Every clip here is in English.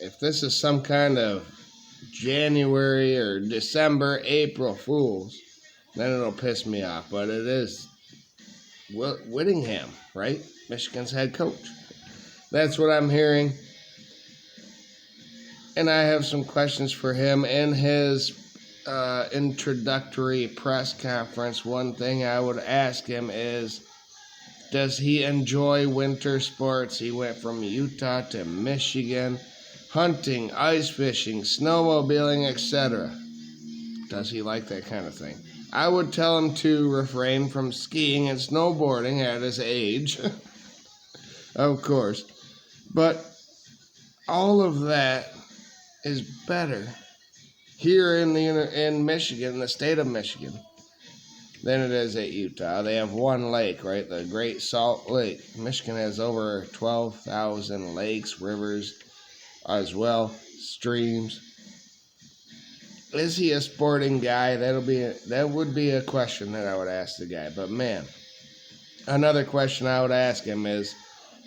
if this is some kind of January or December, April Fools, then it'll piss me off. But it is Whittingham, right? Michigan's head coach. That's what I'm hearing. And I have some questions for him in his introductory press conference. One thing I would ask him is, does he enjoy winter sports? He went from Utah to Michigan, hunting, ice fishing, snowmobiling, etc. Does he like that kind of thing? I would tell him to refrain from skiing and snowboarding at his age, of course. But all of that is better here in Michigan, the state of Michigan, than it is at Utah. They have one lake, right? The Great Salt Lake. Michigan has over 12,000 lakes, rivers as well, streams. Is he a sporting guy? That would be a question that I would ask the guy. But man, another question I would ask him is,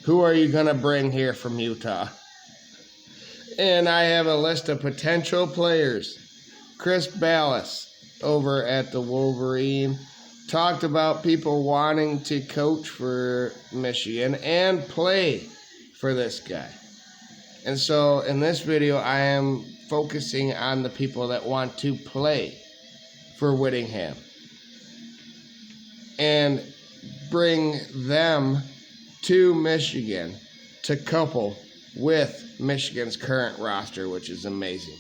who are you going to bring here from Utah? And I have a list of potential players. Chris Ballas over at the Wolverine talked about people wanting to coach for Michigan and play for this guy. And so in this video, I am focusing on the people that want to play for Whittingham and bring them to Michigan to couple with Michigan's current roster, which is amazing.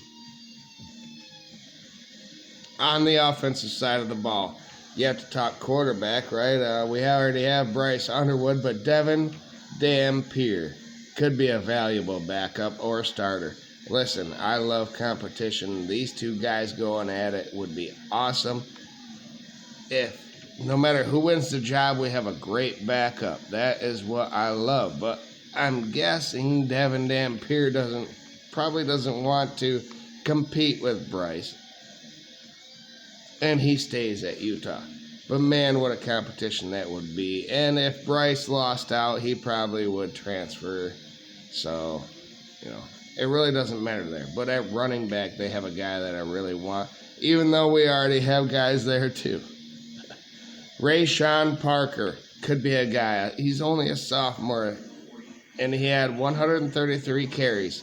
On the offensive side of the ball, you have to talk quarterback, right? We already have Bryce Underwood, but Devin Dampier could be a valuable backup or starter. Listen, I love competition. These two guys going at it would be awesome. If no matter who wins the job, we have a great backup. That is what I love. But I'm guessing Devin Dampier probably doesn't want to compete with Bryce. And he stays at Utah. But man, what a competition that would be. And if Bryce lost out, he probably would transfer. So, it really doesn't matter there. But at running back, they have a guy that I really want, even though we already have guys there too. Rayshawn Parker could be a guy. He's only a sophomore, and he had 133 carries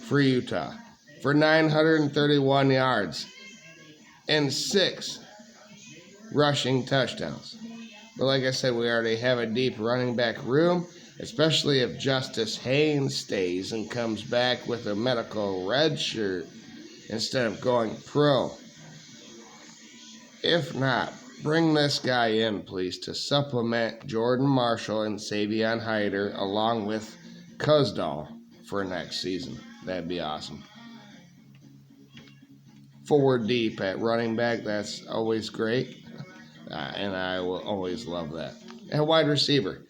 for Utah for 931 yards and 6 rushing touchdowns. But like I said, we already have a deep running back room, especially if Justice Haynes stays and comes back with a medical red shirt instead of going pro. If not, bring this guy in, please, to supplement Jordan Marshall and Savion Hyder along with Kuzdal for next season. That'd be awesome. 4 deep at running back, that's always great. And I will always love that. At wide receiver,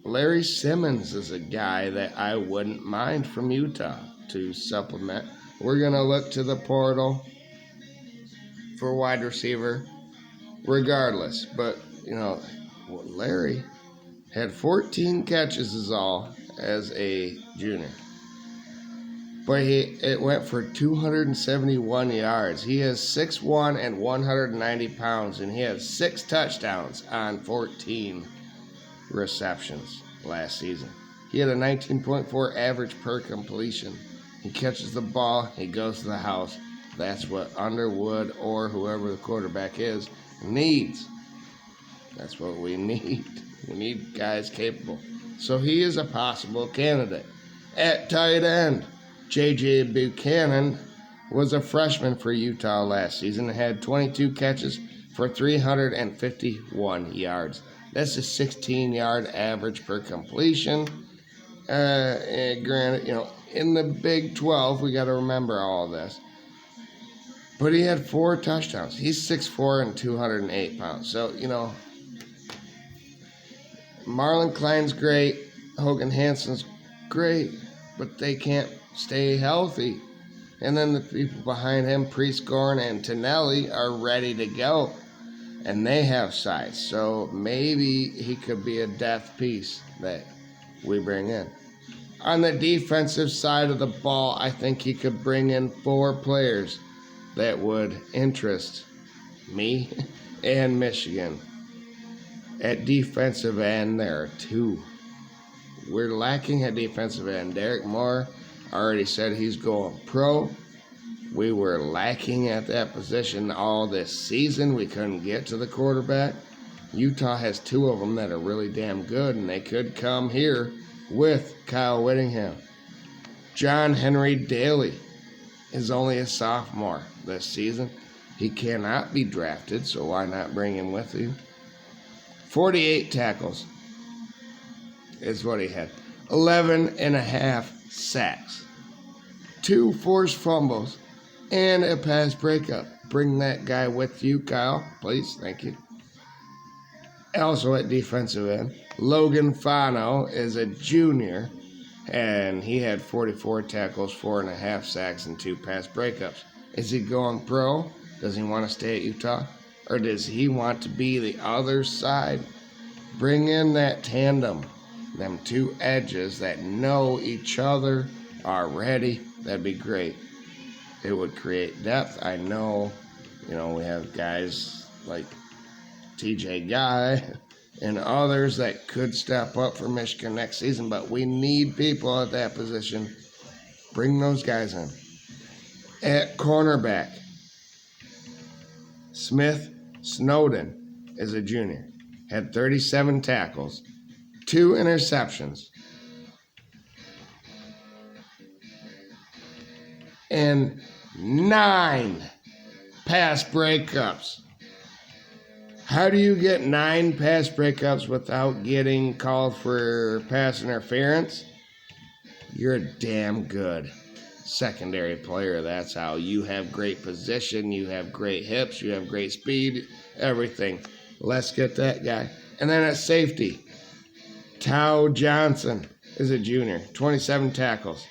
Larry Simmons is a guy that I wouldn't mind from Utah to supplement. We're going to look to the portal for wide receiver regardless. But, Larry had 14 catches is all as a junior. But it went for 271 yards. He is 6'1" and 190 pounds, and he has 6 touchdowns on 14 receptions last season. He had a 19.4 average per completion. He catches the ball, he goes to the house. That's what Underwood or whoever the quarterback is needs. That's what we need. We need guys capable. So he is a possible candidate. At tight end, J.J. Buchanan was a freshman for Utah last season and had 22 catches for 351 yards. That's a 16-yard average per completion. And granted, in the Big 12, we got to remember all of this. But he had 4 touchdowns. He's 6'4" and 208 pounds. So, Marlon Klein's great. Hogan Hansen's great. But they can't stay healthy. And then the people behind him, Prieskorn and Tonelli, are ready to go. And they have size. So maybe he could be a depth piece that we bring in. On the defensive side of the ball, I think he could bring in 4 players that would interest me and Michigan. At defensive end, there are 2. We're lacking at defensive end. Derek Moore already said he's going pro. We were lacking at that position all this season. We couldn't get to the quarterback. Utah has 2 of them that are really damn good, and they could come here with Kyle Whittingham. John Henry Daly is only a sophomore this season. He cannot be drafted, so why not bring him with you? 48 tackles is what he had. 11.5 sacks. 2 forced fumbles and a pass breakup. Bring that guy with you, Kyle, please. Thank you. Also at defensive end, Logan Fano is a junior, and he had 44 tackles, 4.5 sacks, and 2 pass breakups. Is he going pro? Does he want to stay at Utah? Or does he want to be the other side? Bring in that tandem, them 2 edges that know each other, are ready. That'd be great. It would create depth. I know, we have guys like TJ Guy and others that could step up for Michigan next season, but we need people at that position. Bring those guys in. At cornerback, Smith Snowden is a junior. Had 37 tackles, 2 interceptions, and 9 pass breakups. How do you get 9 pass breakups without getting called for pass interference? You're a damn good secondary player. That's how. You have great position, you have great hips, you have great speed, everything. Let's get that guy. And then at safety, Tao Johnson is a junior. 27 tackles,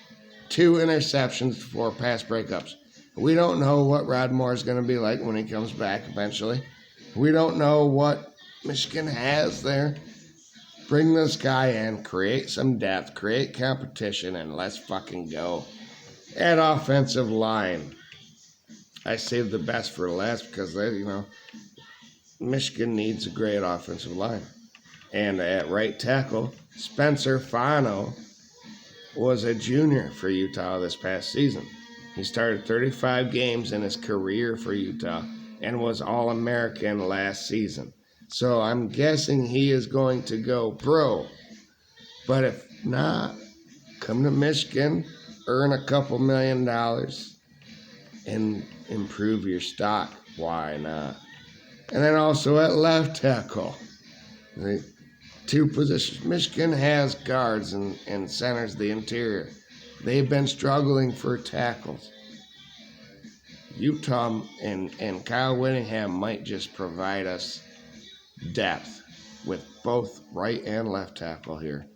2 interceptions, 4 pass breakups. We don't know what Rod Moore is going to be like when he comes back eventually. We don't know what Michigan has there. Bring this guy in, create some depth, create competition, and let's fucking go. At offensive line, I saved the best for last because Michigan needs a great offensive line. And at right tackle, Spencer Fano was a junior for Utah this past season. He started 35 games in his career for Utah and was All-American last season. So I'm guessing he is going to go pro. But if not, come to Michigan, earn a couple $1 million, and improve your stock. Why not? And then also at left tackle, the 2 positions. Michigan has guards and centers the interior. They've been struggling for tackles. Utah and Kyle Whittingham might just provide us depth with both right and left tackle here.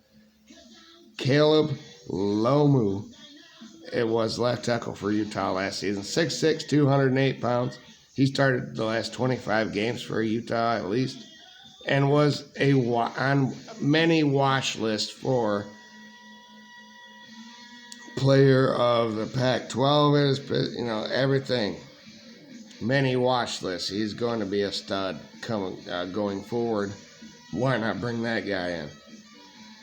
Caleb Lomu, it was left tackle for Utah last season. 6'6", 208 pounds. He started the last 25 games for Utah at least, and was on many watch lists for player of the Pac-12, everything. Many watch lists. He's going to be a stud going forward. Why not bring that guy in?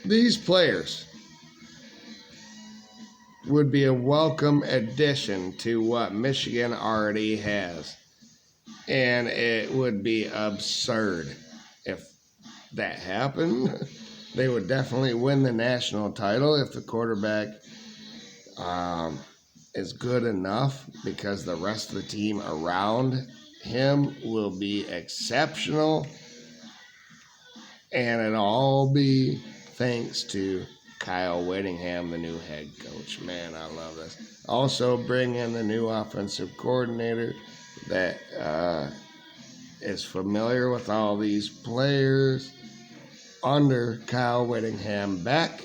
These players would be a welcome addition to what Michigan already has. And it would be absurd if that happened. They would definitely win the national title if the quarterback is good enough, because the rest of the team around him will be exceptional. And it'll all be thanks to Kyle Whittingham, the new head coach. Man, I love this. Also bring in the new offensive coordinator that is familiar with all these players under Kyle Whittingham. Beck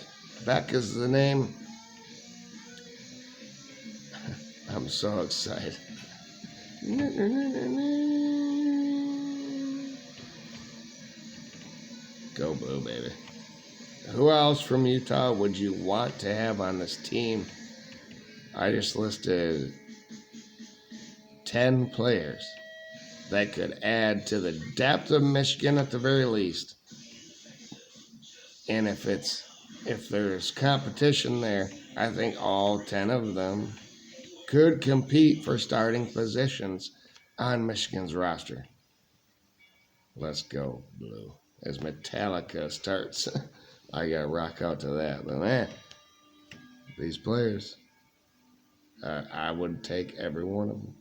is the name. I'm so excited. Go Blue, baby. Who else from Utah would you want to have on this team? I just listed 10 players that could add to the depth of Michigan at the very least. And if there's competition there, I think all 10 of them could compete for starting positions on Michigan's roster. Let's go, Blue. As Metallica starts, I gotta rock out to that. But man, these players, I would take every one of them.